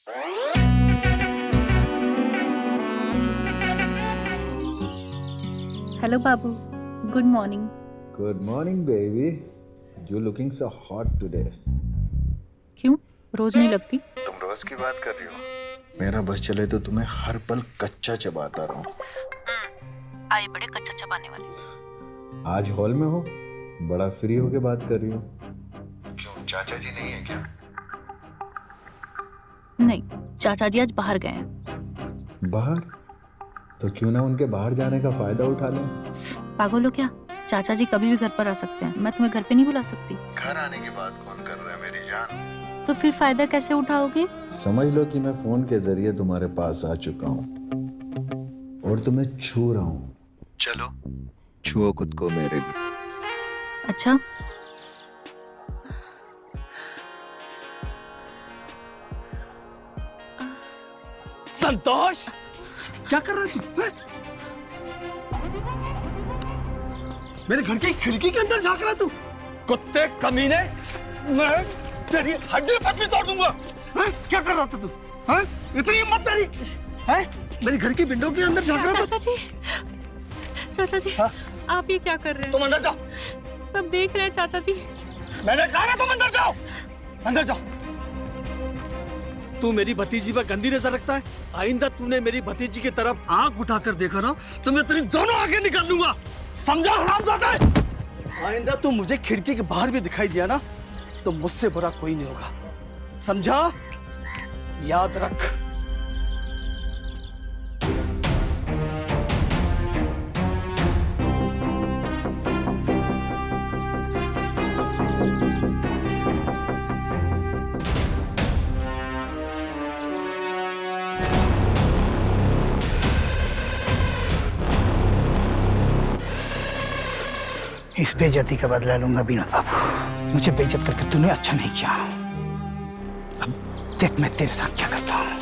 Hello Babu, good morning. Good morning, baby. You're looking so hot today. क्यों, रोज नहीं लगती? तुम रोज की बात कर रही हो? मेरा बस चले तो तुम्हें हर पल कच्चा चबाता रहूं। आए बड़े कच्चा चबाने वाले। आज हॉल में हो, बड़ा फ्री होके बात कर रही हो। क्यों, चाचा जी नहीं है क्या? नहीं, चाचा जी आज बाहर गए हैं। बाहर? तो क्यों ना उनके बाहर जाने का फायदा उठा लें। पागल हो क्या? चाचा जी कभी भी घर पर आ सकते हैं, मैं तुम्हें घर पे नहीं बुला सकती। घर आने की बात कौन कर रहा है मेरी जान? तो फिर फायदा कैसे उठाओगे? समझ लो कि मैं फोन के जरिए तुम्हारे पास आ चुका हूँ और तुम्हें छू रहा हूँ। चलो छुओ खुद को मेरे लिए। अच्छा, संतोष, क्या कर रहा है तू? हैं? मेरे घर की खिड़की के अंदर झांक रहा है तू? कुत्ते कमीने, मैं तेरी हड्डी पसली तोड़ दूंगा। हैं? क्या कर रहा था तू? हैं? इतनी हिम्मत तेरी? हैं? मेरी घर की विंडो के अंदर झांक रहा था? चाचा जी, हाँ? आप ये क्या कर रहे तुम अंदर जाओ। हैं? सब देख रहे हैं चाचा जी। मैंने कहा ना तुम अंदर जाओ। अंदर जाओ। तू मेरी भतीजी पर गंदी नजर रखता है। आइंदा तूने मेरी भतीजी की तरफ आंख उठाकर देखा ना तो मैं तेरी दोनों आंखें निकाल लूंगा। समझा हरामजादा? आइंदा तू मुझे खिड़की के बाहर भी दिखाई दिया ना तो मुझसे बुरा कोई नहीं होगा। समझा? याद रख। इस बेइज्जती का बदला लूंगा विनोद बाबू। मुझे बेइज्जत करके तूने अच्छा नहीं किया। अब देख मैं तेरे साथ क्या करता हूँ।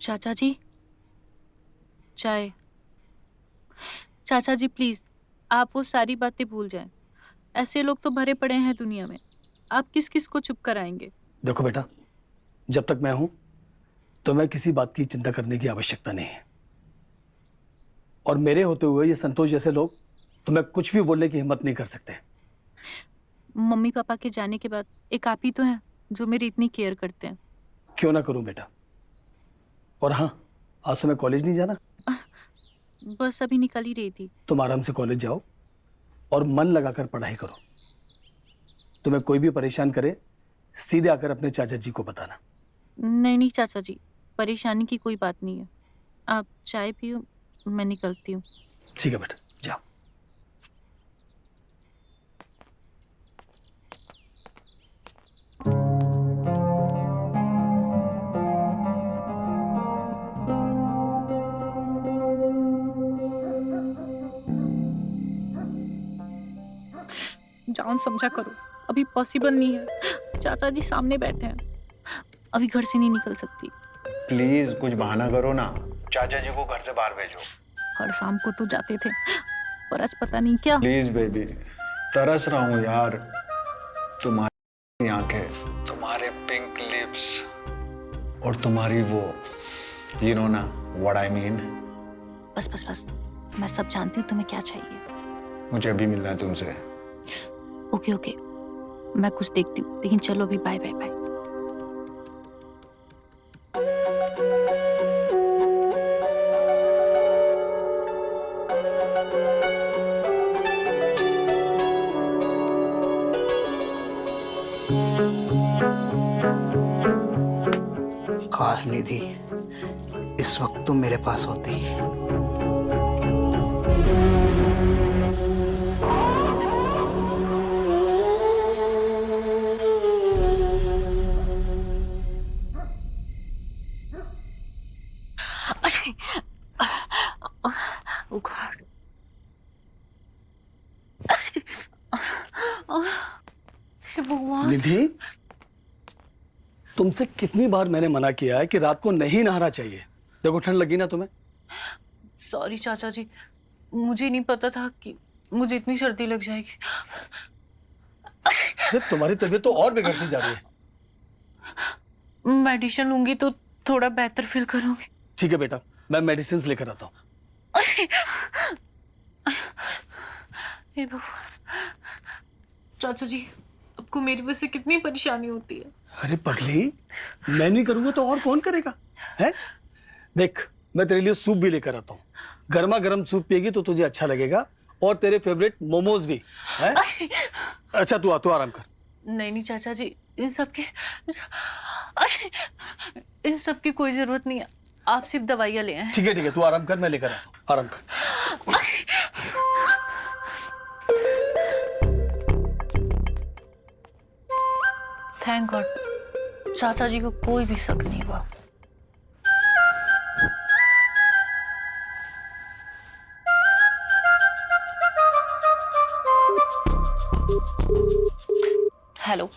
चाचा जी, चाय। चाचा जी प्लीज, आप वो सारी बातें भूल जाएं। ऐसे लोग तो भरे पड़े हैं दुनिया में, आप किस किस को चुप कराएंगे? देखो बेटा, जब तक मैं हूं तो मैं किसी बात की चिंता करने की आवश्यकता नहीं है। और मेरे होते हुए ये संतोष जैसे लोग तुम्हें कुछ भी बोलने की हिम्मत नहीं कर सकते। मम्मी पापा के जाने के बाद एक आप ही तो हैं जो मेरी इतनी केयर करते हैं। क्यों ना करूं बेटा। और हाँ, आज तुम्हें कॉलेज नहीं जाना? बस अभी निकल ही रही थी। तुम आराम से कॉलेज जाओ और मन लगाकर पढ़ाई करो। तुम्हें कोई भी परेशान करे सीधे आकर अपने चाचा जी को बताना। नहीं नहीं चाचा जी, परेशानी की कोई बात नहीं है। आप चाय पियो, मैं निकलती हूँ। ठीक है बेटा, जाओ। जान समझा करो, अभी पॉसिबल नहीं है। चाचा जी सामने बैठे हैं, अभी घर से नहीं निकल सकती। प्लीज कुछ बहाना करो ना, चाचा जी को घर से बाहर भेजो। हर शाम को तो जाते थे, पर आज पता नहीं क्या। प्लीज बेबी, तरस रहा हूँ यार। तुम्हारी आंखें, तुम्हारे पिंक लिप्स और तुम्हारी वो, you know ना what I mean। बस बस बस, मैं सब जानती हूँ तुम्हें क्या चाहिए। मुझे अभी मिलना है तुमसे। ओके ओके, मैं कुछ देखती हूँ, लेकिन चलो अभी बाय बाय बाय। काश निधि इस वक्त तुम मेरे पास होती। Oh God. हे भगवान। निधि, तुमसे कितनी बार मैंने मना किया है कि रात को नहीं नहाना चाहिए। देखो ठंड लगी ना तुम्हें। सॉरी चाचा जी, मुझे नहीं पता था कि मुझे इतनी सर्दी लग जाएगी। अरे तुम्हारी तबीयत तो और बिगड़ती जा रही है। मेडिसिन लूंगी तो थोड़ा बेहतर फील करूंगी। ठीक है बेटा, मैं मेडिसिन लेकर आता हूँ। हे भगवान, चाचा जी आपको मेरी वजह से कितनी परेशानी होती है। अरे पगली, मैं नहीं करूंगा तो और कौन करेगा? है? देख, मैं तेरे लिए सूप भी लेकर आता हूँ। गर्मा गर्म सूप पिएगी तो तुझे अच्छा लगेगा, और तेरे फेवरेट मोमोज भी है? अच्छा तू आराम कर। नहीं चाचा जी, इन सब की कोई जरूरत नहीं है, आप सिर्फ दवाइयाँ ले आए। ठीक है तू आराम कर, मैं लेकर आता हूँ। आराम कर। थैंक गॉड, चाचा जी को कोई भी शक नहीं हुआ। हेलो,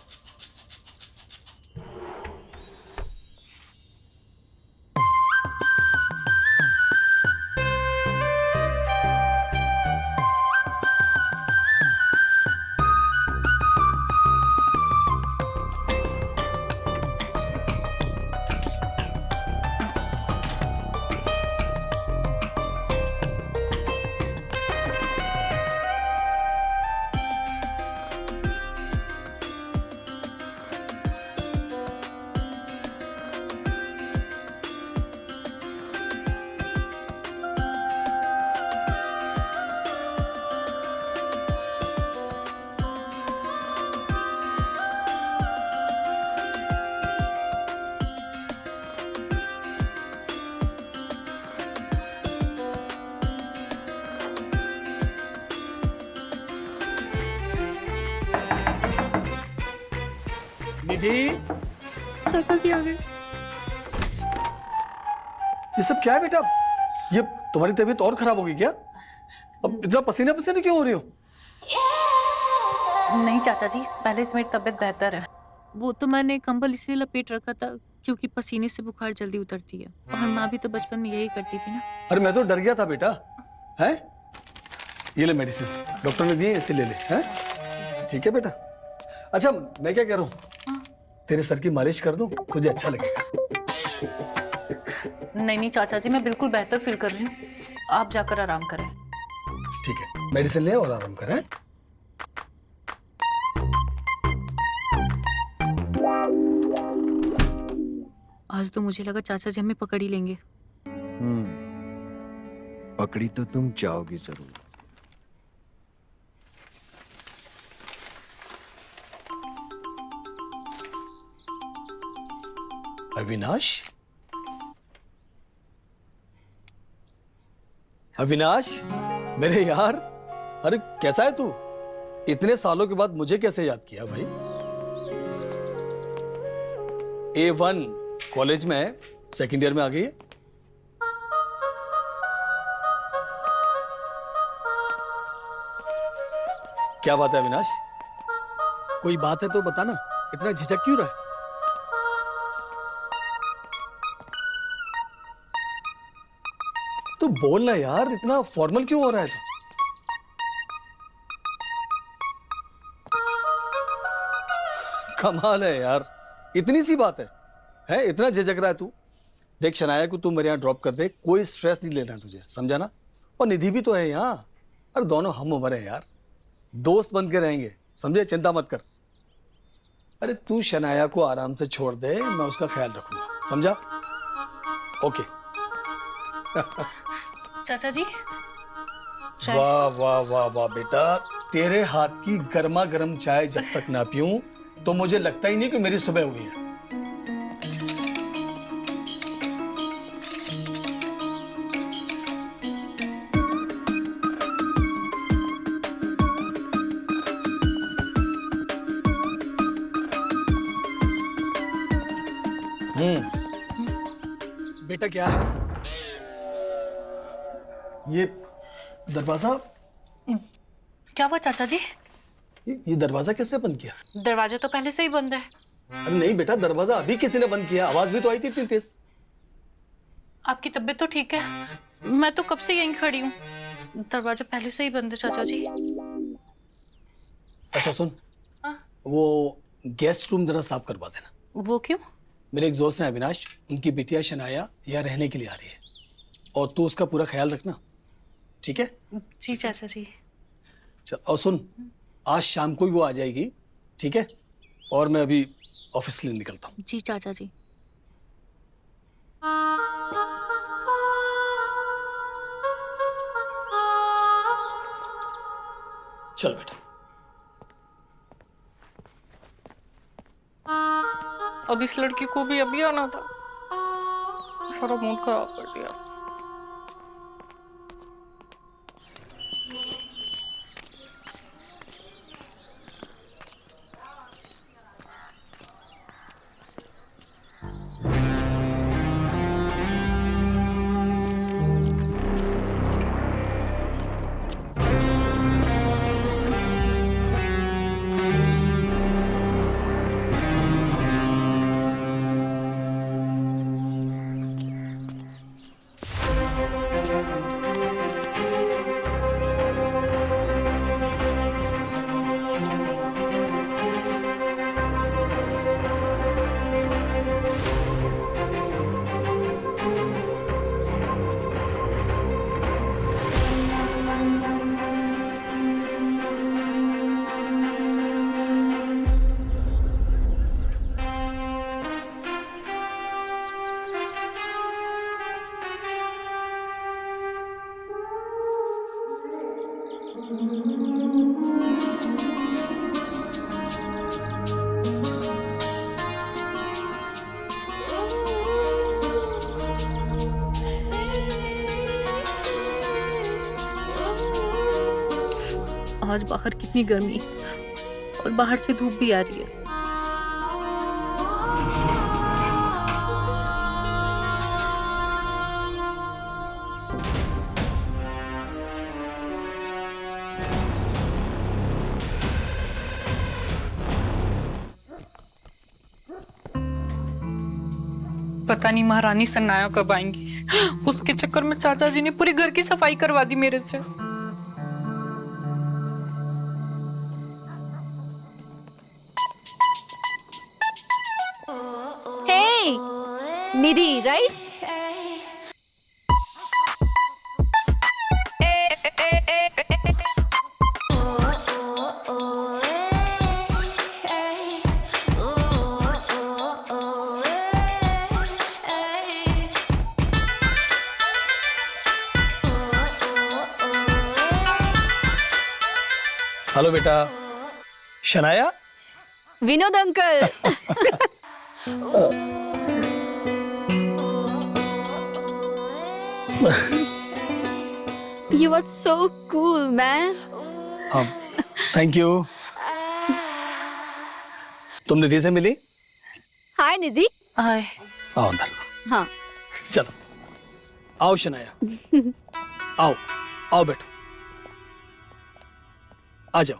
निधि, चाचा जी आ गए। ये सब क्या है बेटा? ये तुम्हारी तबीयत और खराब होगी क्या? अब इतना पसीने पसीने क्यों हो रही हो? नहीं चाचा जी, पहले से मेरी तबीयत बेहतर है। वो तो मैंने कंबल इसलिए लपेट रखा था क्योंकि पसीने से बुखार जल्दी उतरती है, और माँ भी तो बचपन में यही करती थी ना। अरे मैं तो डर गया था बेटा। है? ये ले मेडिसिन, डॉक्टर ने दिए, इसे ले ले। हैं? ठीक है बेटा। अच्छा मैं क्या कह रहा हूँ, तेरे सर की मालिश कर दूं, तुझे अच्छा लगेगा। नहीं चाचा जी, मैं बिल्कुल बेहतर फील कर रही हूँ, आप जाकर आराम करें। ठीक है, मेडिसिन ले और आराम कर। आज तो मुझे लगा चाचा जी हमें पकड़ ही लेंगे। पकड़ी तो तुम जाओगी जरूर। अविनाश, अविनाश मेरे यार, अरे कैसा है तू? इतने सालों के बाद मुझे कैसे याद किया भाई? A1 कॉलेज में सेकंड ईयर में आ गई है। क्या बात है अविनाश? कोई बात है तो बताना, इतना झिझक क्यों रहा है? तो बोल ना यार, इतना फॉर्मल क्यों हो रहा है तू? कमाल है यार, इतनी सी बात है इतना झिझक रहा है तू? देख शनाया को तू मेरे यहाँ ड्रॉप कर दे, कोई स्ट्रेस नहीं लेना है तुझे, समझा ना? और निधि भी तो है यहाँ। अरे दोनों हम उम्र है यार, दोस्त बन के रहेंगे, समझे? चिंता मत कर। अरे तू शनाया को आराम से छोड़ दे, मैं उसका ख्याल रखूंगा, समझा? ओके। चाचा जी, वाह वाह वाह वाह बेटा, तेरे हाथ की गर्मा गर्म चाय जब तक ना पीऊं तो मुझे लगता ही नहीं कि मेरी सुबह हुई है। बेटा क्या है ये दरवाजा? क्या हुआ चाचा जी? ये दरवाजा किसने बंद किया? दरवाजा तो पहले से ही बंद है। अरे नहीं बेटा, दरवाजा अभी किसी ने बंद किया, आवाज भी तो आई थी इतनी तेज। आपकी तबीयत तो ठीक है? मैं तो कब से यहीं खड़ी हूँ, दरवाजा पहले से ही बंद है चाचा जी। अच्छा सुन, हाँ? वो गेस्ट रूम जरा साफ करवा देना। वो क्यों? मेरे एक दोस्त है अविनाश, उनकी बिटिया शनाया यहाँ रहने के लिए आ रही है, और तू उसका पूरा ख्याल रखना, ठीक है? जी चाचा जी। चल, और सुन, आज शाम को ही वो आ जाएगी, ठीक है? और मैं अभी ऑफिस के लिए निकलता हूँ। जी चाचा जी। चल बेटा। अब इस लड़की को भी अभी आना था, सारा मूड खराब कर दिया। आज बाहर कितनी गर्मी और बाहर से धूप भी आ रही है। पता नहीं महारानी सन्नाया कब आएंगी। उसके चक्कर में चाचा जी ने पूरे घर की सफाई करवा दी मेरे से। निधि, राइट? हेलो बेटा। Shanaya? Vinod uncle. You are so cool, man. Thank you. तुम निधि से मिली? हाय निधि। हाय। आओ अंदर। हाँ। चलो आओ शनाया। आओ आओ बैठो, आ जाओ।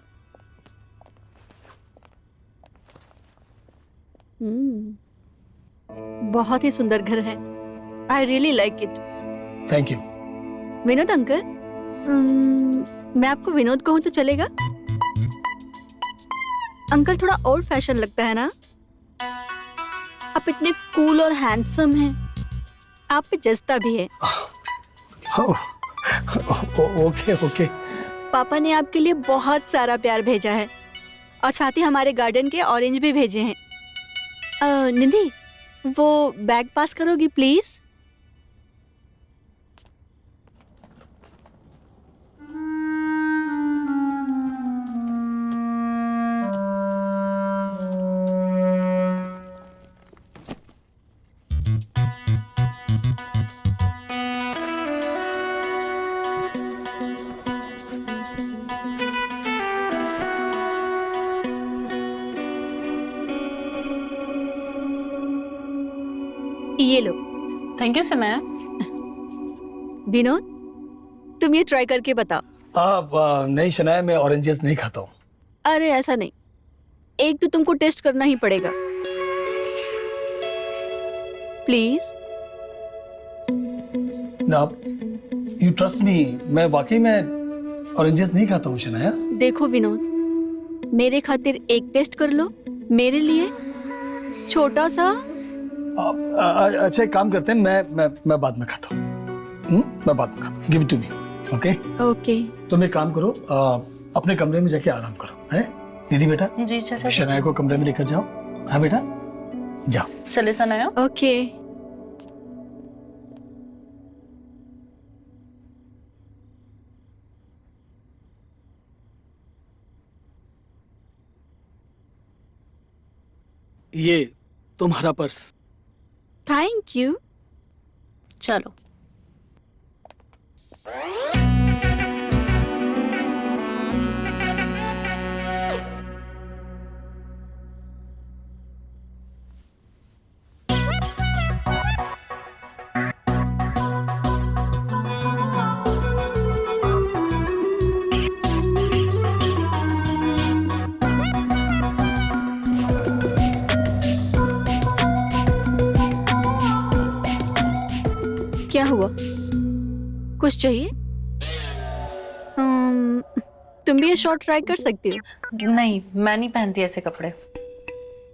बहुत ही सुंदर घर है। I really like it. Thank you. Vinod uncle, मैं आपको विनोद कहूँ तो चलेगा? अंकल थोड़ा ओल्ड फैशन लगता है ना? आप इतने कूल और हैंडसम हैं। आप पे जचता भी है। Okay okay. पापा ने आपके लिए बहुत सारा प्यार भेजा है और साथ ही हमारे गार्डन के ऑरेंज भी भेजे हैं। निधि, वो बैग पास करोगी प्लीज? ये लो। Thank you Sanaya. विनोद, तुम ये ट्राई करके बताओ। नहीं शनाया, मैं ऑरेंजेस नहीं खाता हूँ। अरे ऐसा नहीं, एक तो तुमको टेस्ट करना ही पड़ेगा। प्लीज। ना यू ट्रस्ट मी, मैं वाकई में ऑरेंजेस नहीं खाता हूँ शनाया। देखो विनोद, मेरे खातिर एक टेस्ट कर लो, मेरे लिए छोटा सा। अच्छा एक काम करते हैं, मैं बाद में खाता हूँ। मैं बाद में खाता हूँ। Give it to me. Okay okay. तुम एक काम करो, अपने कमरे में जाके आराम करो, है दीदी बेटा। जी चाचा जी। शनाया को कमरे में लेकर जाओ। हाँ बेटा जाओ। चले सनाया। ओके। ये तुम्हारा पर्स। Thank you. चलो। क्या हुआ? कुछ चाहिए? तुम भी ये शॉर्ट ट्राई कर सकती हो। नहीं, मैं नहीं पहनती ऐसे कपड़े।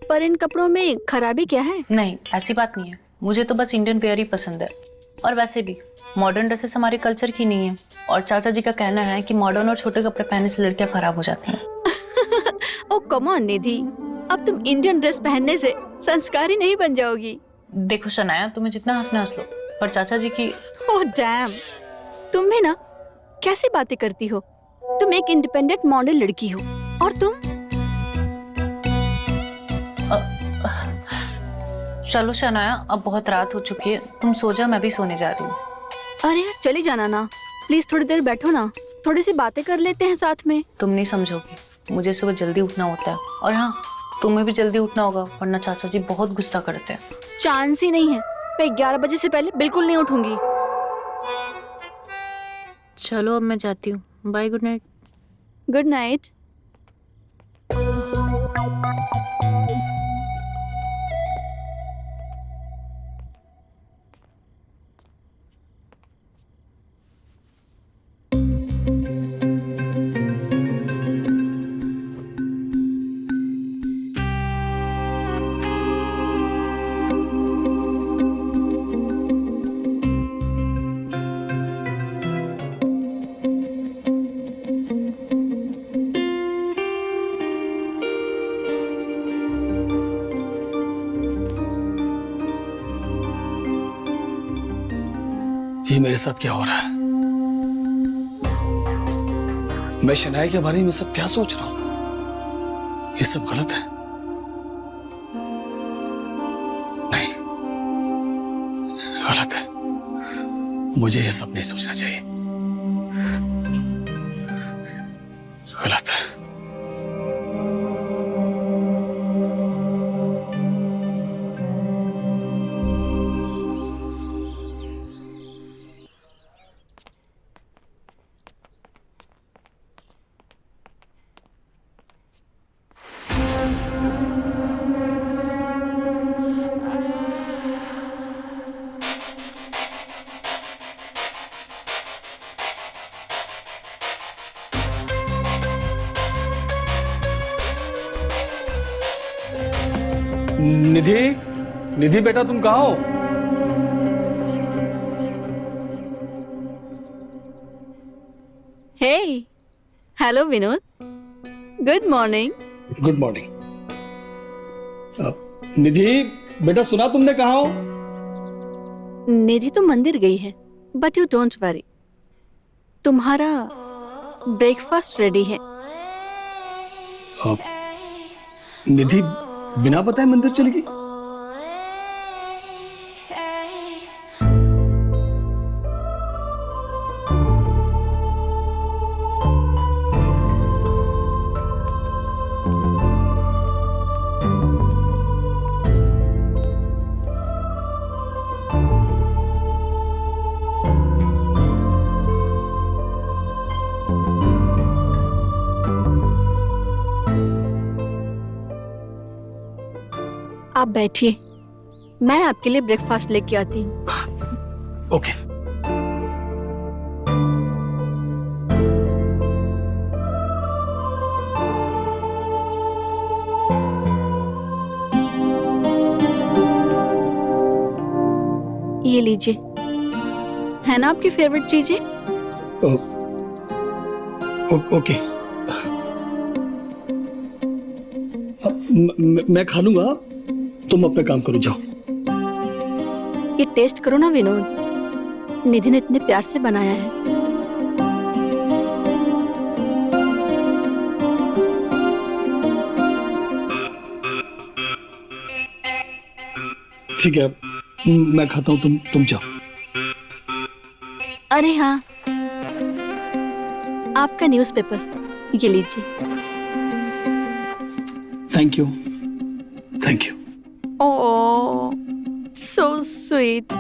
पर इन कपड़ों में खराबी क्या है? नहीं, ऐसी बात नहीं है। मुझे तो बस इंडियन वेयर ही पसंद है। और वैसे भी मॉडर्न ड्रेसेस हमारे कल्चर की नहीं है। और चाचा जी का कहना है कि मॉडर्न और छोटे कपड़े पहनने से लड़कियां खराब हो जाती हैं। ओ कम ऑन निधि, अब तुम इंडियन ड्रेस पहनने से संस्कारी नहीं बन जाओगी। देखो शनाया, तुम्हें जितना हंसना हंस लो, पर चाचा जी की। ओह डैम, तुम भी ना कैसी बातें करती हो? तुम एक इंडिपेंडेंट मॉडल लड़की हो और तुम। चलो शनाया, अब बहुत रात हो चुकी है, तुम सो जा, मैं भी सोने जा रही हूँ। अरे यार चली जाना ना प्लीज, थोड़ी देर बैठो ना, थोड़ी सी बातें कर लेते हैं साथ में। तुम नहीं समझोगी, मुझे सुबह जल्दी उठना होता है। और हाँ, तुम्हें भी जल्दी उठना होगा, वरना चाचा जी बहुत गुस्सा करते हैं। चांस ही नहीं है, मैं 11 बजे से पहले बिल्कुल नहीं उठूंगी। चलो अब मैं जाती हूँ, bye, good night. Good night. ये मेरे साथ क्या हो रहा है? मैं शनाया के बारे में सब क्या सोच रहा हूं? ये सब गलत है। नहीं, गलत है। मुझे ये सब नहीं सोचना चाहिए। गलत है। निधि, निधि बेटा तुम कहाँ हो? Hey, hello Vinod, good morning. Good morning. Nidhi बेटा सुना तुमने, कहाँ हो? निधि तो मंदिर गई है, बट यू डोंट वरी, तुम्हारा ब्रेकफास्ट रेडी है। निधि बिना बताए मंदिर चली गई? आप बैठिए, मैं आपके लिए ब्रेकफास्ट लेके आती हूँ। ओके। ये लीजिए, है ना आपकी फेवरेट चीजें? ओके। मैं खा लूंगा, तुम अपना काम करो, जाओ। ये टेस्ट करो ना विनोद, निधि ने इतने प्यार से बनाया है। ठीक है, मैं खाता हूँ, तुम जाओ। अरे हाँ, आपका न्यूज़पेपर, ये लीजिए। Thank you, thank you. Oh, so sweet.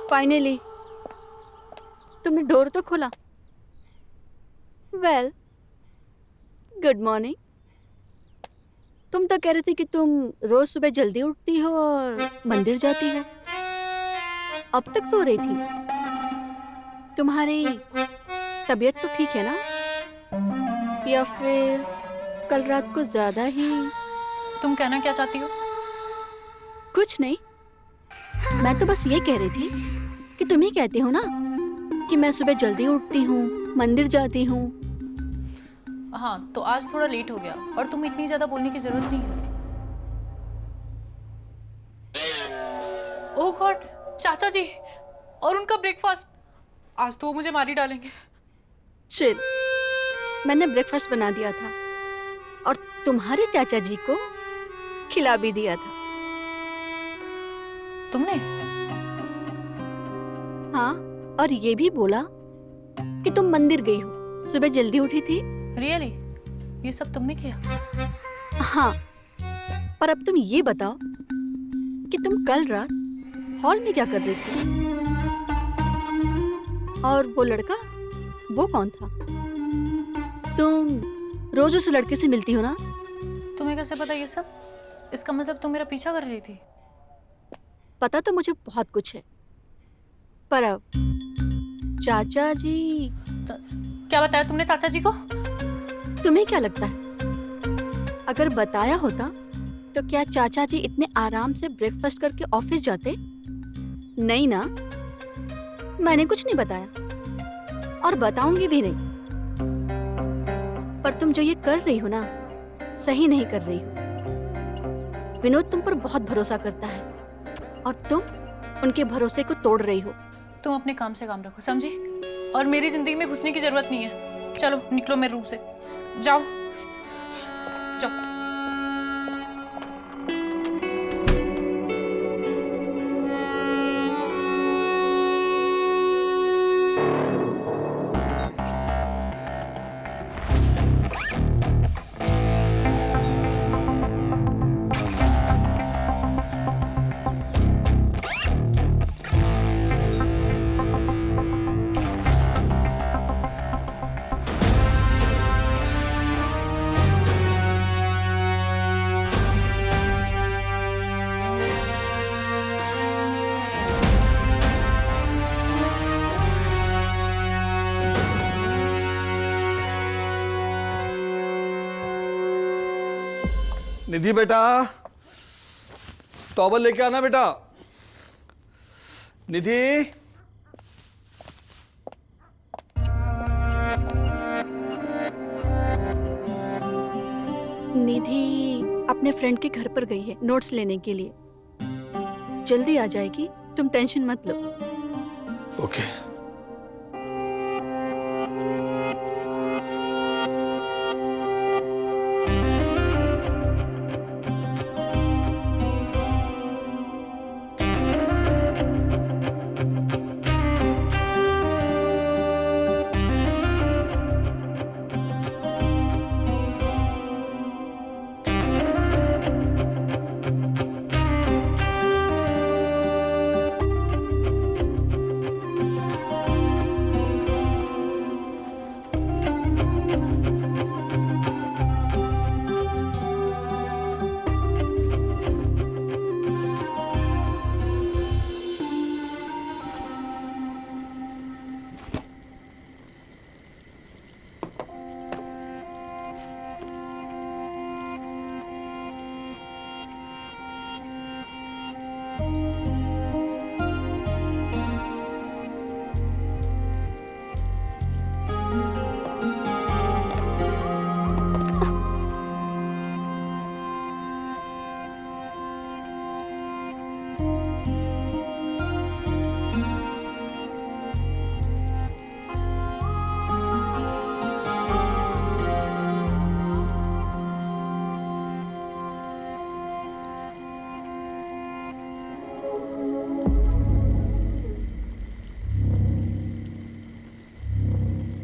Finally तुमने डोर तो खोला। Well, good morning. तुम तो कह रही थी कि तुम रोज सुबह जल्दी उठती हो और मंदिर जाती हो। अब तक सो रही थी। तुम्हारी तबीयत तो ठीक है ना? या फिर कल रात को ज्यादा ही? तुम कहना क्या चाहती हो? कुछ नहीं, मैं तो बस ये कह रही थी कि तुम ही कहती हो ना कि मैं सुबह जल्दी उठती हूँ, मंदिर जाती हूँ। हाँ, तो आज थोड़ा लेट हो गया और तुम इतनी ज्यादा बोलने की जरूरत नहीं है। ओह गॉड, चाचा जी और उनका ब्रेकफास्ट। आज तो वो मुझे मार ही डालेंगे। चिल, मैंने ब्रेकफास्ट बना दिया था और तुम्हारे चाचा जी को खिला भी दिया था। तुमने? हाँ, और ये भी बोला कि तुम मंदिर गई हो, सुबह जल्दी उठी थी। रियली? ये सब तुमने किया? हाँ, पर अब तुम ये बताओ कि तुम कल रात हॉल में क्या कर रही थी? और वो लड़का, वो कौन था? तुम रोज उस लड़के से मिलती हो ना? तुम्हें कैसे पता ये सब? इसका मतलब तुम मेरा पीछा कर रही थी? पता तो मुझे बहुत कुछ है, पर अब चाचा जी। क्या बताया तुमने चाचा जी को? तुम्हें क्या लगता है, अगर बताया होता तो क्या चाचा जी इतने आराम से ब्रेकफास्ट करके ऑफिस जाते? नहीं ना, मैंने कुछ नहीं बताया और बताऊंगी भी नहीं। पर तुम जो ये कर रही हो ना, सही नहीं कर रही हो। विनोद तुम पर बहुत भरोसा करता है और तुम उनके भरोसे को तोड़ रही हो। तुम अपने काम से काम रखो, समझी? और मेरी जिंदगी में घुसने की जरूरत नहीं है। चलो निकलो मेरे रूम से, जाओ जाओ। निधि बेटा, टॉवल लेके आना बेटा। निधि, निधि अपने फ्रेंड के घर पर गई है नोट्स लेने के लिए। जल्दी आ जाएगी, तुम टेंशन मत लो। ओके।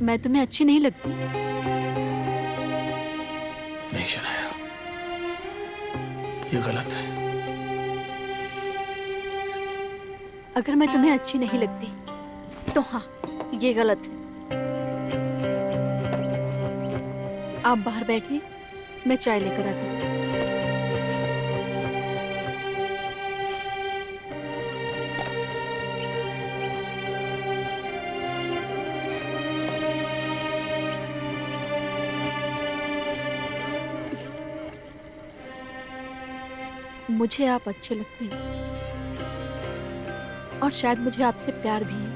मैं तुम्हें अच्छी नहीं लगती? नहीं शनाया, ये गलत है। अगर मैं तुम्हें अच्छी नहीं लगती तो हाँ, ये गलत है। आप बाहर बैठिए, मैं चाय लेकर आती हूँ। मुझे आप अच्छे लगते हैं और शायद मुझे आपसे प्यार भी है,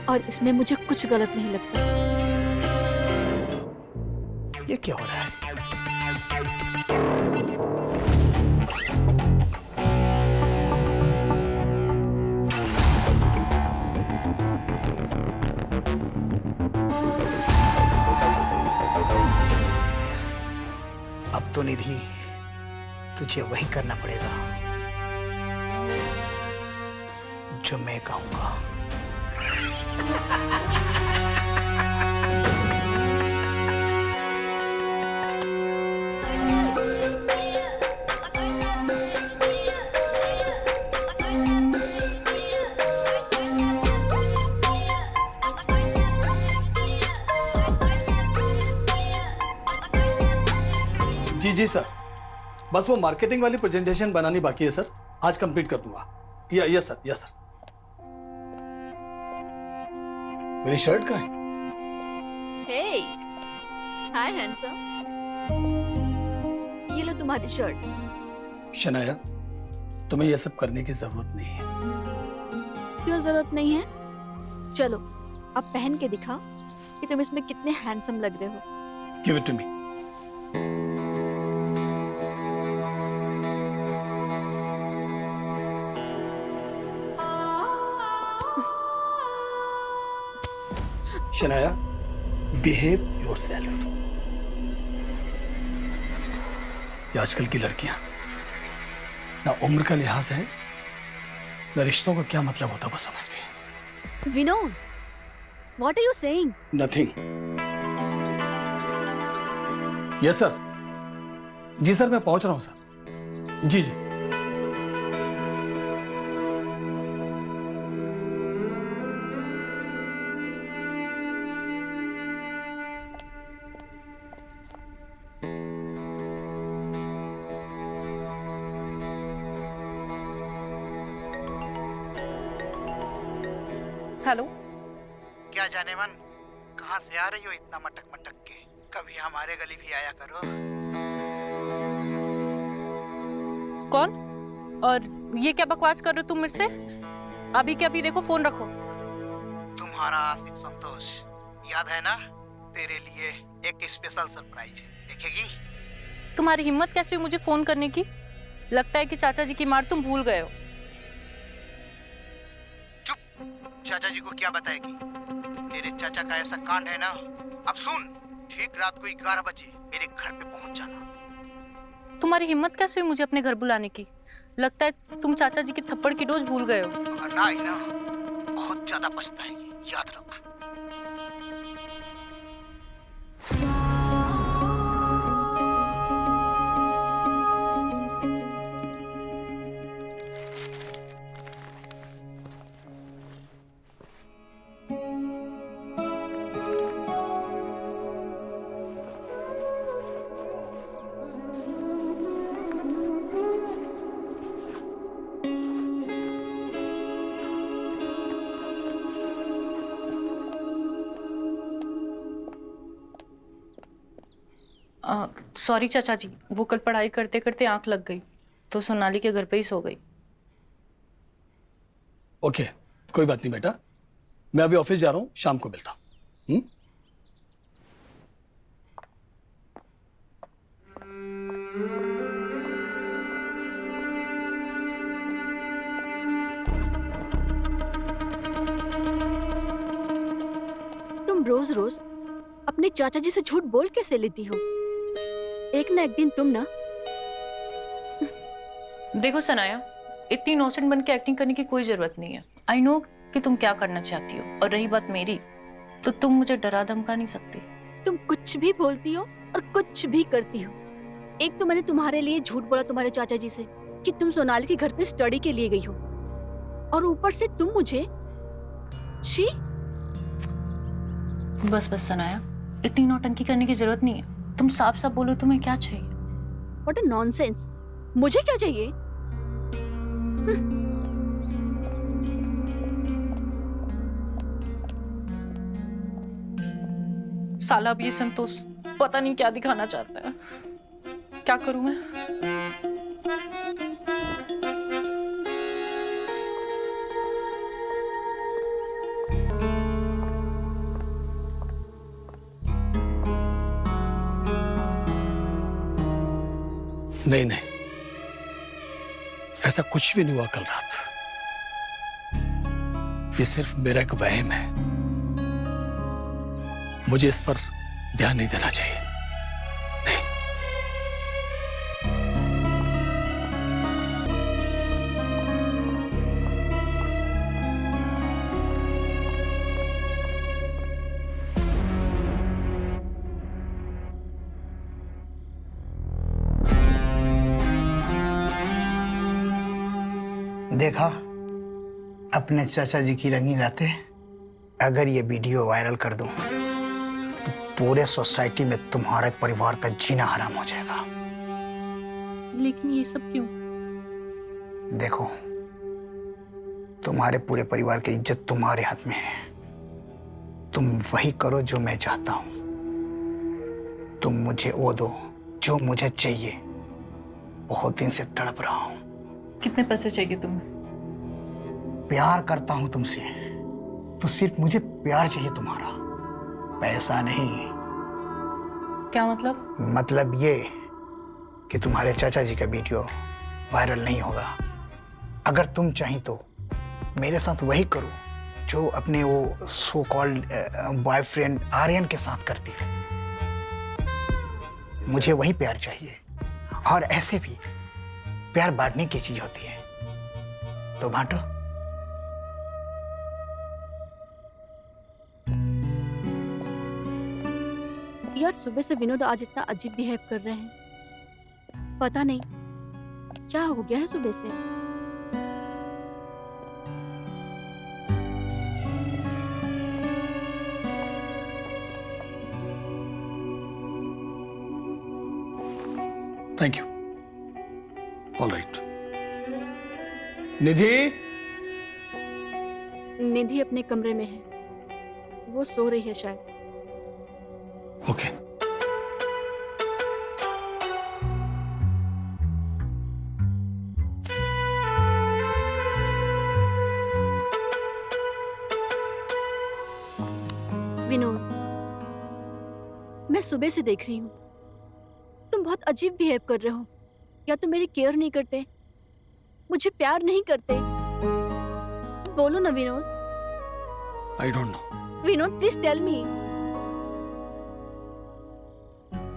और इसमें मुझे कुछ गलत नहीं लगता। ये क्या हो रहा है? अब तो निधि तुझे वही करना पड़ेगा जो मैं कहूंगा। जी जी सर, बस वो मार्केटिंग वाली प्रेजेंटेशन बनानी बाकी है सर, आज कंप्लीट कर दूंगा। Yes sir, yes sir. मेरी शर्ट कहाँ है? हे, हाय हैंडसम। ये लो तुम्हारी शर्ट। शनाया, तुम्हें यह सब करने की जरूरत नहीं है। क्यों जरूरत नहीं है? चलो अब पहन के दिखाओ कि तुम इसमें कितने हैंडसम लग रहे हो। Give it to me. Shanaya, behave yourself. ये आजकल की लड़कियां ना उम्र का लिहाज है, ना रिश्तों का क्या मतलब होता वो समझती है। Vinod, what are you saying? Nothing. Yes sir. जी सर, मैं पहुंच रहा हूं सर। जी जी। हेलो। क्या जाने मन, कहाँ से आ रही हो इतना मटक मटक के? कभी हमारे गली भी आया करो। कौन? और ये क्या बकवास कर रहे हो तुम मेरे से? अभी के अभी देखो, फोन रखो। तुम्हारा आशिक संतोष याद है ना? तेरे लिए एक स्पेशल सरप्राइज है, देखेगी? तुम्हारी हिम्मत कैसे हुई मुझे फोन करने की? लगता है कि चाचा जी की मार तुम भूल गए हो। चुप। चाचा जी को क्या बताएगी? तेरे चाचा का ऐसा कांड है ना। अब सुन, ठीक रात को 11 बजे मेरे घर पे पहुंच जाना। तुम्हारी हिम्मत कैसे हुई मुझे अपने घर बुलाने की? लगता है तुम चाचा जी के थप्पड़ की डोज भूल गए हो। अगर ना आई ना, बहुत ज्यादा पछताएगी, याद रख। सॉरी चाचा जी, वो कल पढ़ाई करते करते आंख लग गई तो सोनाली के घर पे ही सो गई। ओके, कोई बात नहीं बेटा, मैं अभी ऑफिस जा रहा हूँ, शाम को मिलता हूँ। तुम रोज रोज अपने चाचा जी से झूठ बोल कैसे लेती हो? एक ना एक दिन तुम ना। देखो सनाया, इतनी इनोसेंट बन के एक्टिंग करने की कोई जरूरत नहीं है। आई नो कि तुम क्या करना चाहती हो, और रही बात मेरी, तो तुम मुझे डरा धमका नहीं सकती। तुम कुछ भी बोलती हो और कुछ भी करती हो। एक तो मैंने तुम्हारे लिए झूठ बोला तुम्हारे चाचा जी से कि तुम सोनाली के घर पे स्टडी के लिए गई हो, और ऊपर से तुम मुझे छी। बस बस सनाया, इतनी नौटंकी करने की जरूरत नहीं है। तुम साफ साफ बोलो तुम्हें क्या चाहिए। What a nonsense. मुझे क्या चाहिए? साला अब ये संतोष पता नहीं क्या दिखाना चाहता है। क्या करूं मैं? नहीं नहीं, ऐसा कुछ भी नहीं हुआ कल रात। ये सिर्फ मेरा एक वहम है। मुझे इस पर ध्यान नहीं देना चाहिए। नहीं। देखा अपने चाचा जी की रंगीन रातें। अगर ये वीडियो वायरल कर दूं तो पूरे सोसाइटी में तुम्हारे परिवार का जीना हराम हो जाएगा। लेकिन ये सब क्यों? देखो, तुम्हारे पूरे परिवार की इज्जत तुम्हारे हाथ में है। तुम वही करो जो मैं चाहता हूं। तुम मुझे वो दो जो मुझे चाहिए। बहुत दिन से तड़प रहा हूं। कितने पैसे चाहिए तुम्हें? प्यार करता हूं तुमसे, तो सिर्फ मुझे प्यार चाहिए तुम्हारा, पैसा नहीं। क्या मतलब? मतलब ये कि तुम्हारे चाचा जी का वीडियो वायरल नहीं होगा। अगर तुम चाही तो मेरे साथ वही करो जो अपने वो सो कॉल्ड बॉयफ्रेंड आर्यन के साथ करती है। मुझे वही प्यार चाहिए। और ऐसे भी प्यार बांटने की चीज होती है, तो बांटो। यार, सुबह से विनोद आज इतना अजीब बिहेव कर रहे हैं। पता नहीं क्या हो गया है सुबह से। Thank you. All right. Nidhi? Nidhi अपने कमरे में है, वो सो रही है शायद। ओके। विनोद, मैं सुबह से देख रही हूँ, तुम तुम बहुत अजीब बिहेव कर रहे हो। या तुम मेरी केयर नहीं करते, मुझे प्यार नहीं करते। बोलो ना Vinod. I don't know. Vinod please tell me.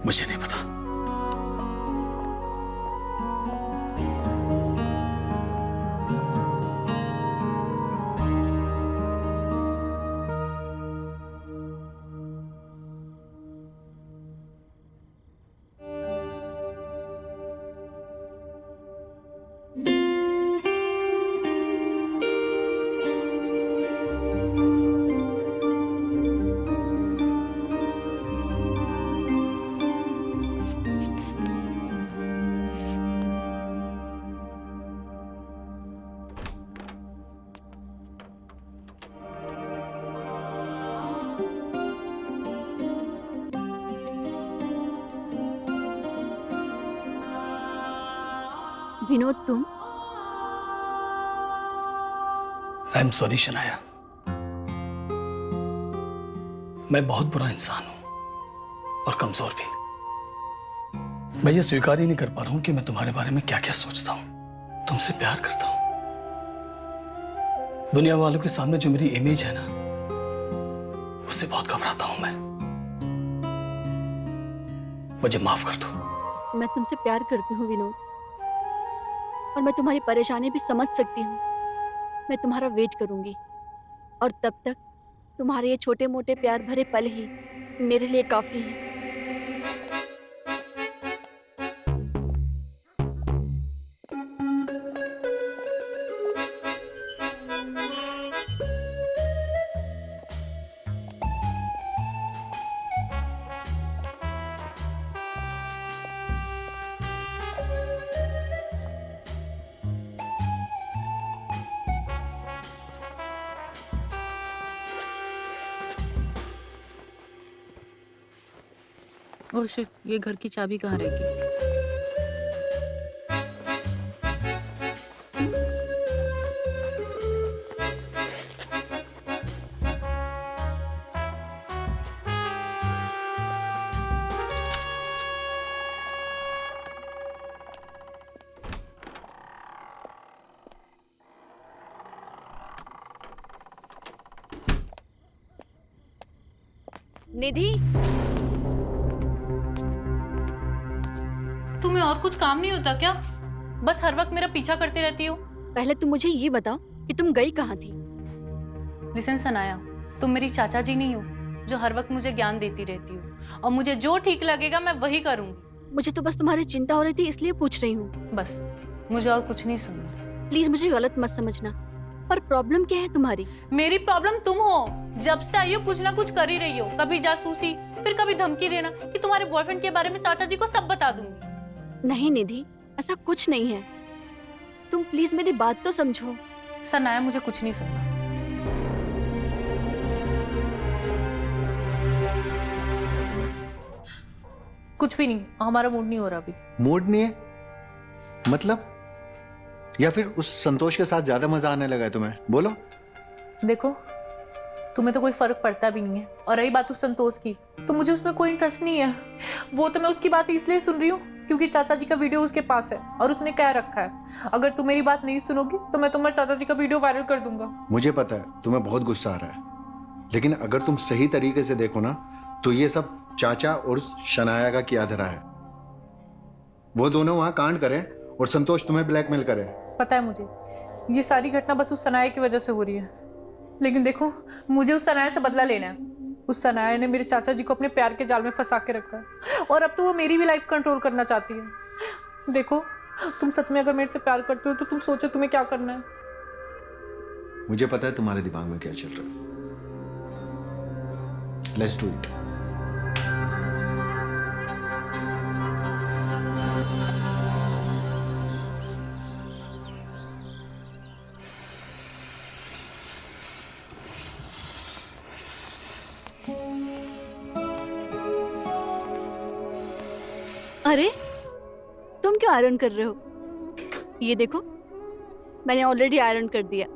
मुझे नहीं पता। विनोद तुम? आई एम सॉरी शनाया, मैं बहुत बुरा इंसान हूं और कमजोर भी। मैं ये स्वीकार ही नहीं कर पा रहा हूं कि मैं तुम्हारे बारे में क्या क्या सोचता हूं। तुमसे प्यार करता हूं। दुनिया वालों के सामने जो मेरी इमेज है ना, उससे बहुत घबराता हूं मैं। मुझे माफ कर दो। मैं तुमसे प्यार करती हूँ विनोद, और मैं तुम्हारी परेशानी भी समझ सकती हूँ। मैं तुम्हारा वेट करूंगी, और तब तक तुम्हारे ये छोटे मोटे प्यार भरे पल ही मेरे लिए काफी हैं। ओह शिट, ये घर की चाबी कहाँ रह गई? निधि, तुम्हें और कुछ काम नहीं होता क्या? बस हर वक्त मेरा पीछा करते रहती हो। पहले तुम मुझे ये बताओ कि तुम गई कहाँ थी? लिसन सनाया, तुम मेरी चाचा जी नहीं हो जो हर वक्त मुझे ज्ञान देती रहती हो, और मुझे जो ठीक लगेगा मैं वही करूंगी। मुझे तो बस तुम्हारी चिंता हो रही थी, इसलिए पूछ रही हूँ। बस, मुझे और कुछ नहीं सुनना। प्लीज मुझे गलत मत समझना, पर प्रॉब्लम क्या है तुम्हारी? मेरी प्रॉब्लम तुम हो। जब से आई हो कुछ ना कुछ कर ही रही हो, कभी जासूसी, फिर कभी धमकी देना कि तुम्हारे बॉयफ्रेंड के बारे में चाचा जी को सब बता दूंगी। नहीं निधि, ऐसा कुछ नहीं है। तुम प्लीज मेरी बात तो समझो। सनाया, मुझे कुछ नहीं सुनना। कुछ भी नहीं, हमारा मूड नहीं हो रहा अभी। मूड नहीं है मतलब? या फिर उस संतोष के साथ ज्यादा मजा आने लगा है तुम्हें? बोलो। देखो, तुम्हें तो कोई फर्क पड़ता भी नहीं है, और रही बात उस संतोष की, तो मुझे उसमें कोई इंटरेस्ट नहीं है। वो तो मैं उसकी बात इसलिए सुन रही हूँ क्योंकि चाचा जी का वीडियो उसके पास है और उसने कह रखा है अगर तुम मेरी बात नहीं सुनोगी तो मैं तुम्हारे चाचा जी का वीडियो वायरल कर दूंगा। मुझे पता है तुम्हें बहुत गुस्सा आ रहा है, लेकिन अगर तुम सही तरीके से देखो ना तो ये सब चाचा और शनाया का किया धरा है। वो दोनों वहां कांड करें और संतोष तुम्हें ब्लैकमेल करे। पता है मुझे, ये सारी घटना बस उस सनाया की वजह से हो रही है, लेकिन देखो, मुझे उस सनाया से बदला लेना है। उस सनाया ने मेरे चाचा जी को अपने प्यार के जाल में फंसा के रखा है, और अब तो वो मेरी भी लाइफ कंट्रोल करना चाहती है। देखो, तुम सच में अगर मेरे से प्यार करते हो तो तुम सोचो तुम्हें क्या करना है। मुझे पता है तुम्हारे दिमाग में क्या चल रहा है। Let's do it. अरे, तुम क्यों आयरन कर रहे हो? ये देखो, मैंने ऑलरेडी आयरन कर दिया।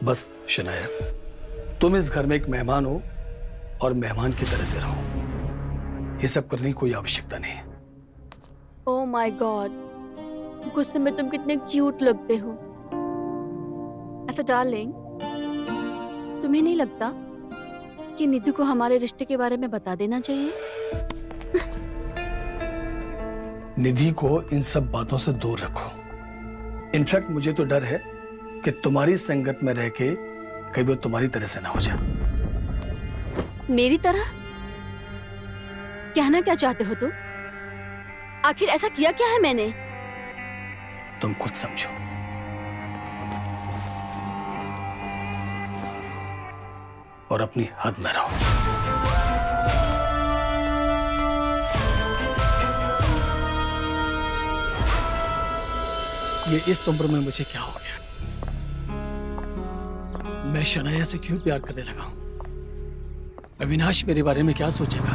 बस शनाया, तुम इस घर में एक मेहमान हो और मेहमान की तरह से रहो। ये सब करने की कोई आवश्यकता नहीं है। ओह माय गॉड, गुस्से में तुम कितने क्यूट लगते हो। ऐसा डार्लिंग, तुम्हें नहीं लगता कि निधि को हमारे रिश्ते के बारे में बता देना चाहिए? निधि को इन सब बातों से दूर रखो। इनफैक्ट मुझे तो डर है कि तुम्हारी संगत में रह के कभी वो तुम्हारी तरह से ना हो जाए। मेरी तरह? कहना क्या चाहते हो तुम? आखिर ऐसा किया क्या है मैंने? तुम खुद समझो। और अपनी हद में रहो। ये इस उम्र में मुझे क्या हो गया? मैं शनाया से क्यों प्यार करने लगा हूं? अविनाश मेरे बारे में क्या सोचेगा?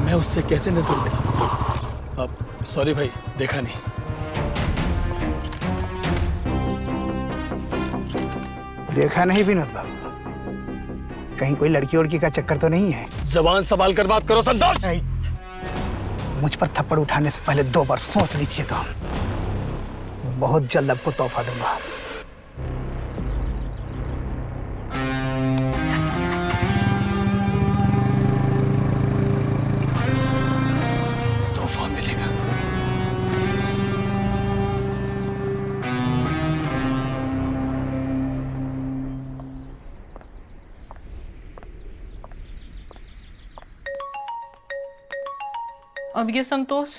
मैं उससे कैसे नजर मिलाऊं? अब सॉरी भाई, देखा नहीं। देखा नहीं विनोद बाबू, कहीं कोई लड़की उड़की का चक्कर तो नहीं है? जबान संभाल कर बात करो संतोष। मुझ पर थप्पड़ उठाने से पहले 2 बार सोच लीजिएगा। बहुत जल्द आपको तोहफा दूंगा। तोहफा मिलेगा। अब ये संतोष।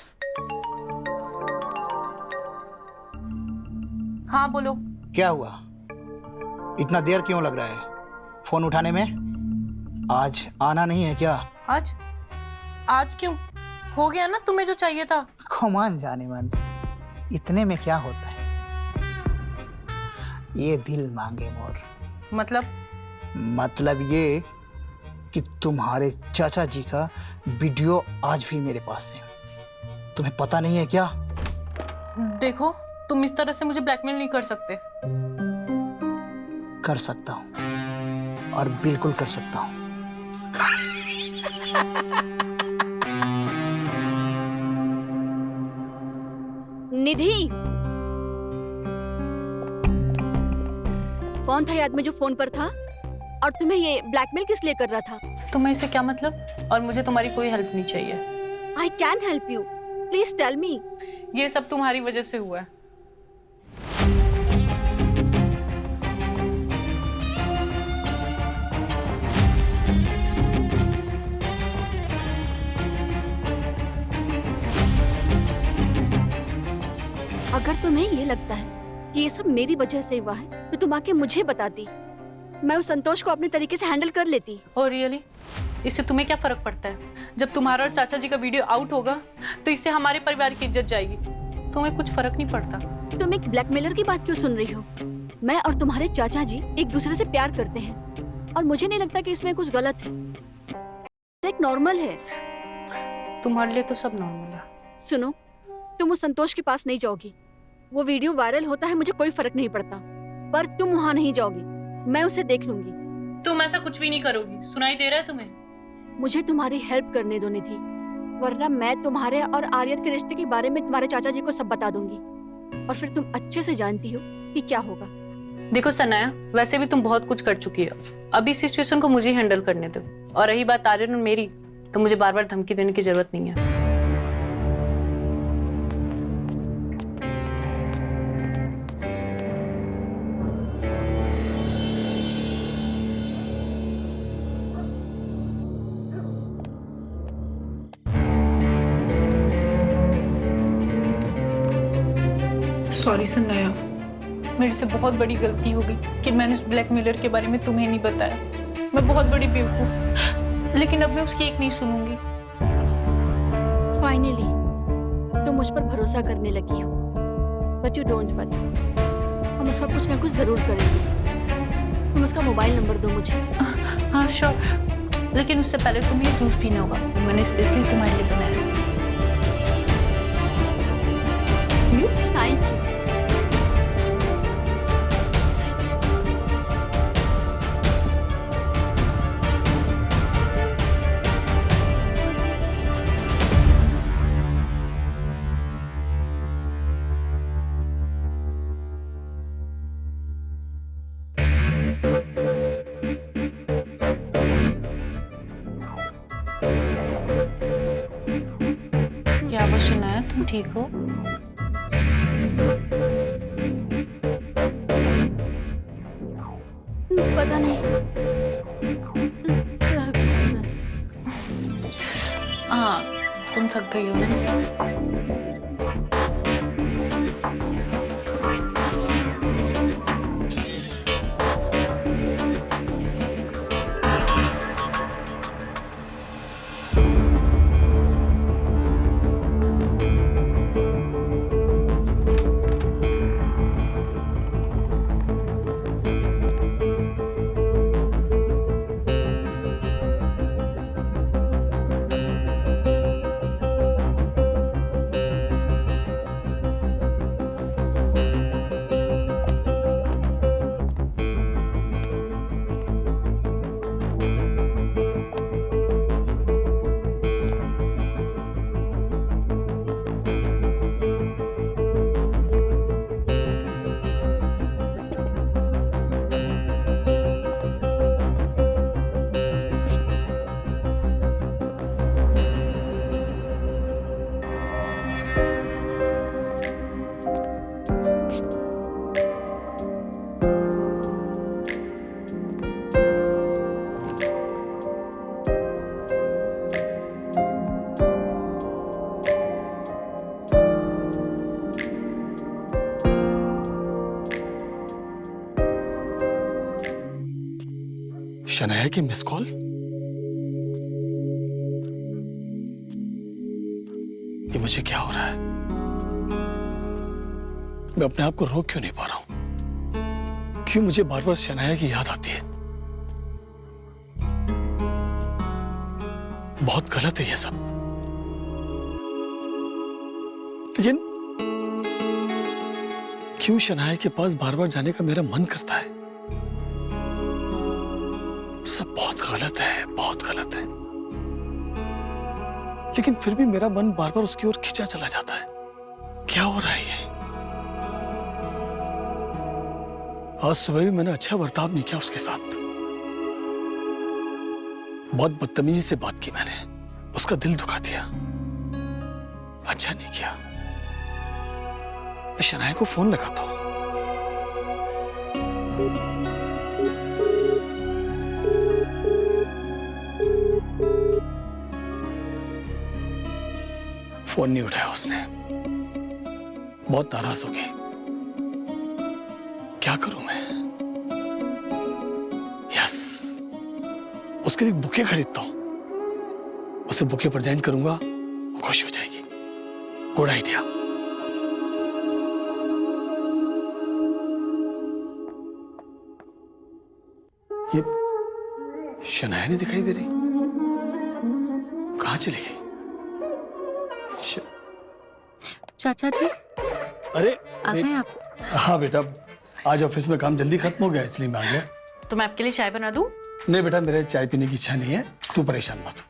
हाँ बोलो। क्या हुआ? इतना देर क्यों लग रहा है फोन उठाने में? आज आना नहीं है क्या? आज? आज क्यों? हो गया ना तुम्हें जो चाहिए था। कमान जाने मन, इतने में क्या होता है? ये दिल मांगे मोर। मतलब ये कि तुम्हारे चाचा जी का वीडियो आज भी मेरे पास है। तुम्हें पता नहीं है क्या? देखो, तुम इस तरह से मुझे ब्लैकमेल नहीं कर सकते। कर सकता हूं, और बिल्कुल कर सकता हूं। निधि, कौन था ये आदमी जो फोन पर था? और तुम्हें ये ब्लैकमेल किस लिए कर रहा था? तुम्हें इससे क्या मतलब? और मुझे तुम्हारी कोई हेल्प नहीं चाहिए। I can help you, please tell me. ये सब तुम्हारी वजह से हुआ है। अगर तुम्हें ये लगता है कि ये सब मेरी वजह से हुआ है, तो तुम आके मुझे बताती। मैं उस संतोष को अपने तरीके से हैंडल कर लेती। और रियली, इससे तुम्हें क्या फर्क पड़ता है? जब तुम्हारा और चाचा जी का वीडियो आउट होगा तो इससे हमारे परिवार की इज्जत जाएगी। तुम्हें कुछ फर्क नहीं पड़ता। तुम एक ब्लैकमेलर की बात क्यों सुन रही हो? मैं और तुम्हारे चाचा जी एक दूसरे से प्यार करते हैं, और मुझे नहीं लगता कि इसमें कुछ गलत है। एक नॉर्मल है। तुम्हारे लिए तो सब नॉर्मल है। सुनो, तुम उस संतोष के पास नहीं जाओगी। वो वीडियो वायरल होता है, मुझे कोई फर्क नहीं पड़ता, पर तुम वहां नहीं जाओगी। मैं उसे देख लूंगी। तुम ऐसा कुछ भी नहीं करोगी। सुनाई दे रहा है तुम्हें? मुझे तुम्हारी हेल्प करने दो निधि, वरना मैं तुम्हारे और आर्यन के रिश्ते के बारे में तुम्हारे चाचा जी को सब बता दूंगी, और फिर तुम अच्छे से जानती हो कि क्या होगा। देखो सनाया, वैसे भी तुम बहुत कुछ कर चुकी हो। अभी सिचुएशन को मुझे हैंडल करने दो। और रही बात आर्यन और मेरी, तो मुझे बार बार धमकी देने की जरूरत नहीं है। सॉरी सनाया, मेरे से बहुत बड़ी गलती हो गई कि मैंने उस ब्लैकमेलर के बारे में तुम्हें नहीं बताया। मैं बहुत बड़ी बेवकूफ, लेकिन अब मैं उसकी एक नहीं सुनूंगी। फाइनली तुम मुझ पर भरोसा करने लगी हो, बट यू डोंट वरी, हम उसका कुछ ना कुछ जरूर करेंगे। तुम उसका मोबाइल नंबर दो मुझे। हाँ श्योर, लेकिन उससे पहले तुम्हें ये जूस पीना होगा। मैंने स्पेशली तुम्हारे लिए बनाया है। Thank you. तुम ठीक हो? पता नहीं, सर घूम रहा है। हाँ, तुम थक गई हो ना? शनाया की मिस कॉल? ये मुझे क्या हो रहा है? मैं अपने आप को रोक क्यों नहीं पा रहा हूं? क्यों मुझे बार बार शनाया की याद आती है? बहुत गलत है ये सब। लेकिन क्यों शनाया के पास बार बार जाने का मेरा मन करता है? सब बहुत गलत है, बहुत गलत है। लेकिन फिर भी मेरा मन बार बार उसकी ओर खिंचा चला जाता है। क्या हो रहा है ये? आज सुबह भी मैंने अच्छा बर्ताव नहीं किया उसके साथ। बहुत बदतमीजी से बात की मैंने, उसका दिल दुखा दिया। अच्छा नहीं किया। मैं शनाया को फोन लगाता हूं। फोन नहीं उठाया उसने। बहुत नाराज हो गई। क्या करूं मैं? यस, उसके लिए बुके खरीदता हूं। उसे बुके प्रेजेंट करूंगा, वो खुश हो जाएगी। Good idea. ये शनाया नहीं दिखाई दे रही। कहां चली गई? चाचा जी, अरे आ गए आप? हाँ बेटा, आज ऑफिस में काम जल्दी खत्म हो गया इसलिए मैं आ गया। तो मैं आपके लिए चाय बना दूं? नहीं बेटा, मेरे चाय पीने की इच्छा नहीं है, तू परेशान मत हो।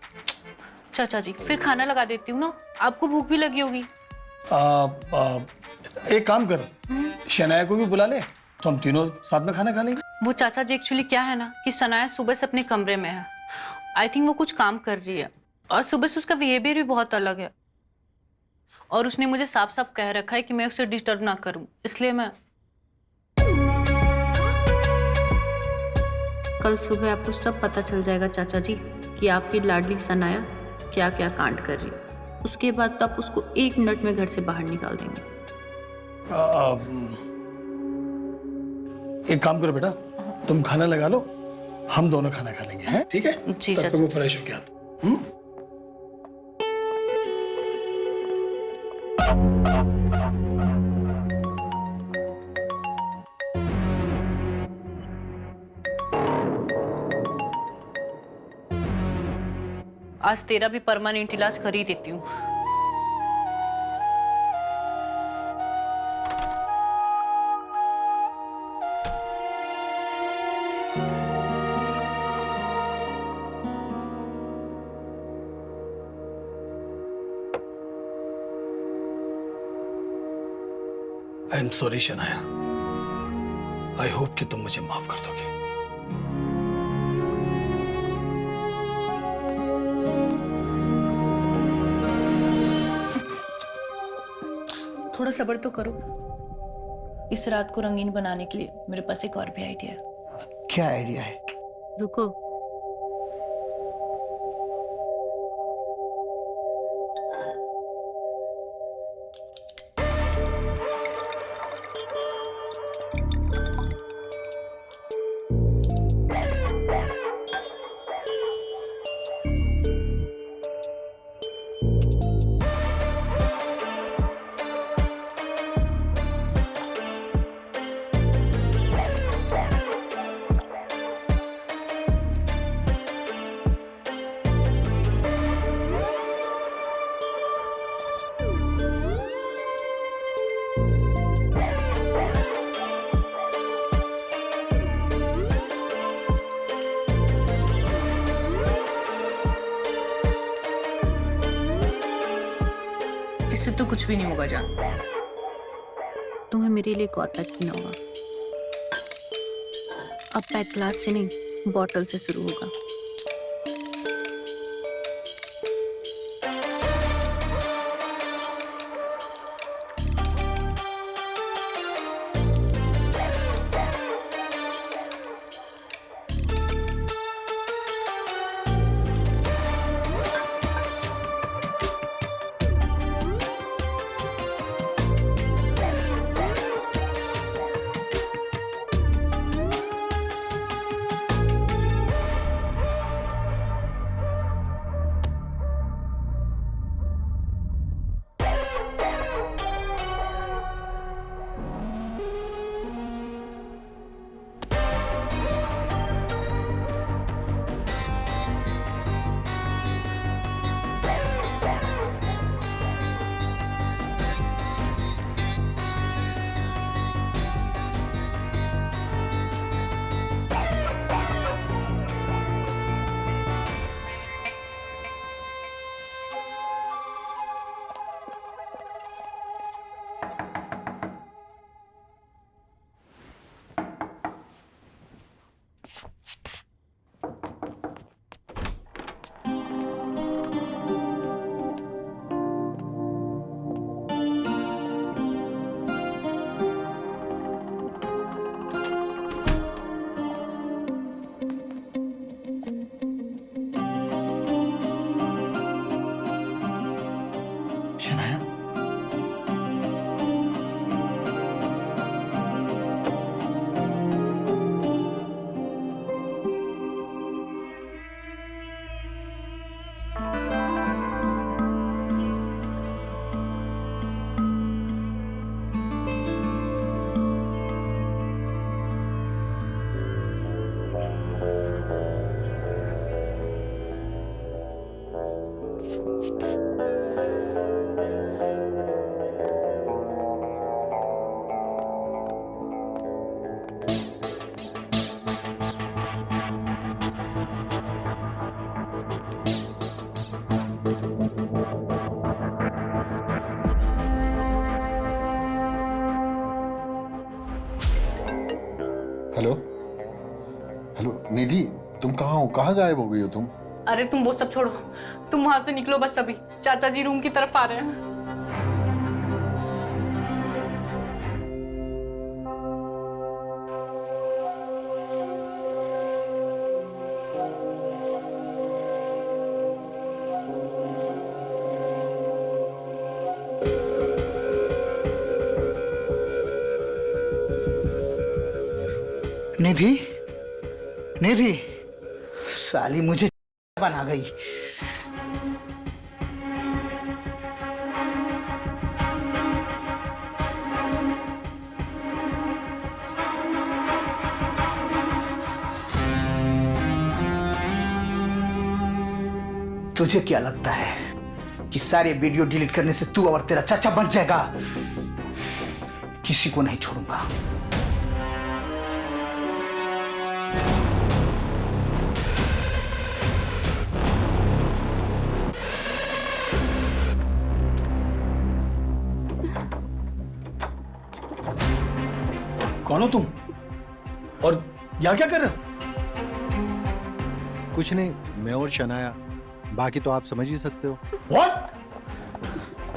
चाचा जी, फिर खाना लगा देती हूँ ना, आपको भूख भी लगी होगी। एक काम कर, शनाया को भी बुला ले तो हम तीनों साथ में खाना खा लेंगे। वो चाचा जी एक्चुअली क्या है ना कि सनाया सुबह से अपने कमरे में है। आई थिंक वो कुछ काम कर रही है और सुबह से उसका बिहेवियर भी बहुत अलग है। और उसने मुझे साफ साफ कह रखा है कि मैं उसे डिस्टर्ब ना करूं, इसलिए मैं कल सुबह आपको सब पता चल जाएगा चाचा जी कि आपकी लाडली सनाया क्या क्या कांड कर रही है। उसके बाद तो आप उसको 1 मिनट में घर से बाहर निकाल देंगे। एक काम करो बेटा, तुम खाना लगा लो, हम दोनों खाना खा लेंगे, हैं? ठीक है? जी तब तक चाचा। मैं फ्रेश होके आता हूं। आज तेरा भी परमानेंट इलाज कर ही देती हूँ। I am sorry Shanaya. I hope कि तुम मुझे माफ कर दोगे। थोड़ा सब्र तो करो। इस रात को रंगीन बनाने के लिए मेरे पास एक और भी आइडिया है। क्या आइडिया है? रुको। इससे तो कुछ भी नहीं होगा जान। तुम्हें मेरे लिए एक और पैक पीना होगा। अब पैक ग्लास से नहीं, बॉटल से शुरू होगा। शनाया, हेलो हेलो निधि, तुम कहाँ हो? कहाँ गायब हो गई हो तुम? अरे तुम वो सब छोड़ो, तुम वहां से निकलो बस अभी। चाचा जी रूम की तरफ आ रहे हैं। निधि, निधि, साली मुझे बना गई। तुझे क्या लगता है कि सारे वीडियो डिलीट करने से तू और तेरा चाचा बच जाएगा? किसी को नहीं छोड़ूंगा। कौन हो तुम और यहाँ क्या कर रहे हो? कुछ नहीं, मैं और शनाया, बाकी तो आप समझ ही सकते हो। What?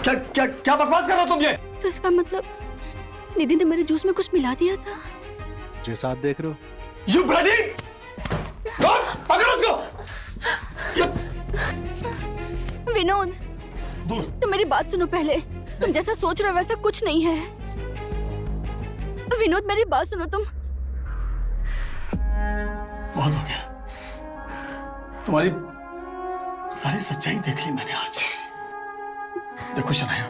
क्या क्या क्या बकवास कर रहे हो तुम ये? तो इसका मतलब निधि ने मेरे जूस में कुछ मिला दिया था। जैसा आप देख रहे हो। You bloody! पकड़ो उसको! विनोद, दूर। तुम मेरी बात सुनो पहले। तुम जैसा सोच रहे हो वैसा कुछ नहीं है। विनोद, मेरी बात सुनो तुम। बहुत हो गया। तुम्हारी सारी सच्चाई देख ली मैंने आज। देखो शनाया,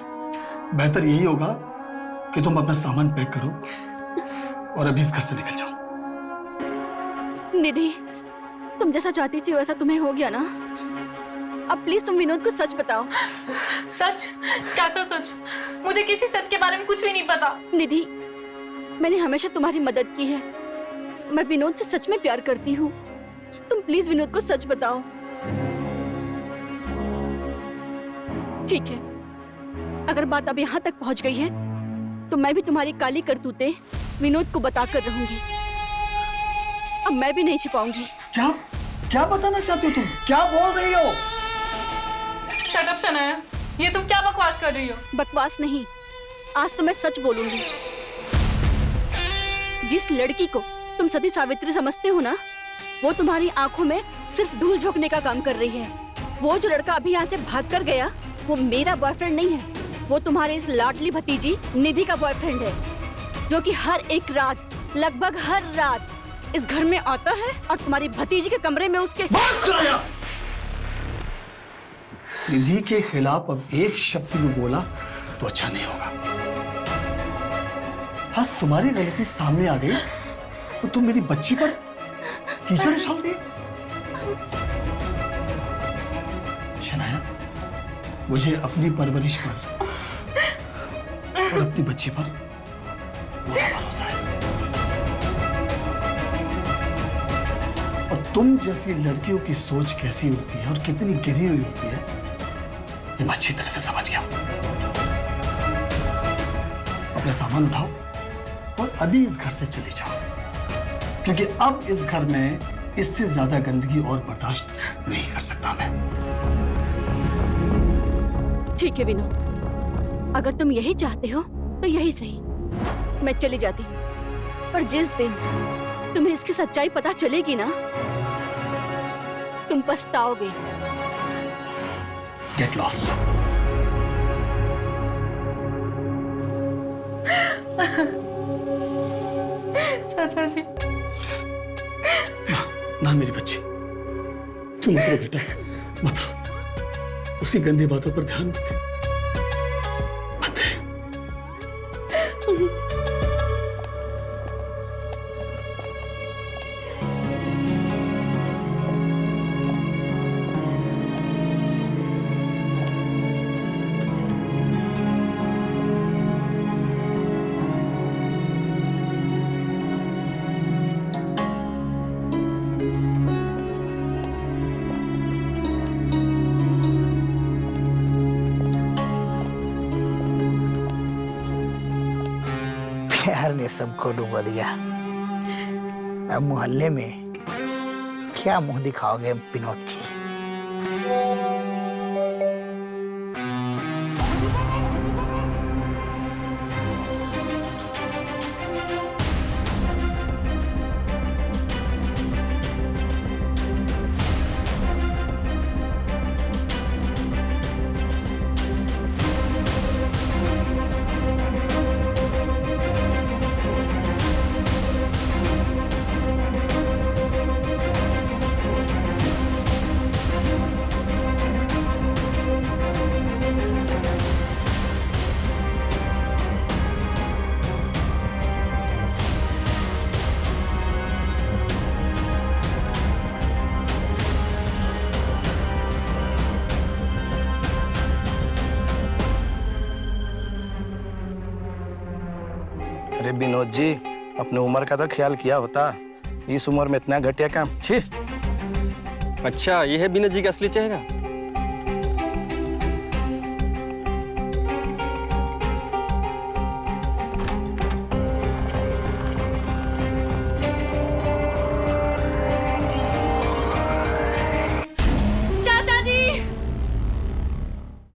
बेहतर यही होगा कि तुम अपना सामान पैक करो और अभी इस घर से निकल जाओ। निधि, तुम जैसा चाहती थी वैसा तुम्हें हो गया ना। अब प्लीज तुम विनोद को सच बताओ। सच? कैसा सच? मुझे किसी सच के बारे में कुछ भी नहीं पता। निधि, मैंने हमेशा तुम्हारी मदद की है। मैं विनोद से सच में प्यार करती हूँ। तुम प्लीज विनोद को सच बताओ। ठीक है, अगर बात अब यहाँ तक पहुँच गई है तो मैं भी तुम्हारी काली करतूतें विनोद को बताकर रहूंगी। अब मैं भी नहीं छिपाऊंगी। क्या क्या बताना चाहती हो तुम? क्या बोल रही हो? शट अप सनाया, ये तुम क्या बकवास कर रही हो? बकवास नहीं, आज तो मैं सच बोलूंगी। जिस लड़की को तुम सती सावित्री समझते हो ना, वो तुम्हारी आंखों में सिर्फ धूल झोंकने का काम कर रही है। वो जो लड़का अभी यहाँ से भाग कर गया, वो मेरा बॉयफ्रेंड नहीं है। वो तुम्हारी इस लाडली भतीजी निधि का बॉयफ्रेंड है, जो कि हर एक रात, लगभग हर रात इस घर में आता है और तुम्हारी भतीजी के कमरे में उसके निधि के खिलाफ अब एक शब्द भी बोला तो अच्छा नहीं होगा। बस तुम्हारी गलती सामने आ गई तो तुम मेरी बच्ची पर कीचड़ उछाल दी। शनाया, मुझे अपनी परवरिश पर और अपनी बच्ची पर पूरा भरोसा है। और तुम जैसी लड़कियों की सोच कैसी होती है और कितनी गिरी हुई होती है, ये मैं अच्छी तरह से समझ गया हूं। अपना सामान उठाओ और अभी इस घर से चले जाओ, क्योंकि अब इस घर में इससे ज्यादा गंदगी और बर्दाश्त नहीं कर सकता मैं। ठीक है विनोद, अगर तुम यही चाहते हो तो यही सही। मैं चली जाती हूँ, पर जिस दिन तुम्हें इसकी सच्चाई पता चलेगी ना, तुम पछताओगे। Get lost. चाचा जी, ना मेरी बच्ची, तुम मत रो बेटा, मत रो। उसी गंदी बातों पर ध्यान मत दे। मत दे। प्यार ने सबको डुबा दिया। अब मोहल्ले में क्या मुंह दिखाओगे विनोद जी? अरे विनोद जी, अपने उम्र का तो ख्याल किया होता। इस उम्र में इतना घटिया काम, छी। अच्छा, ये है विनोद जी का असली चेहरा।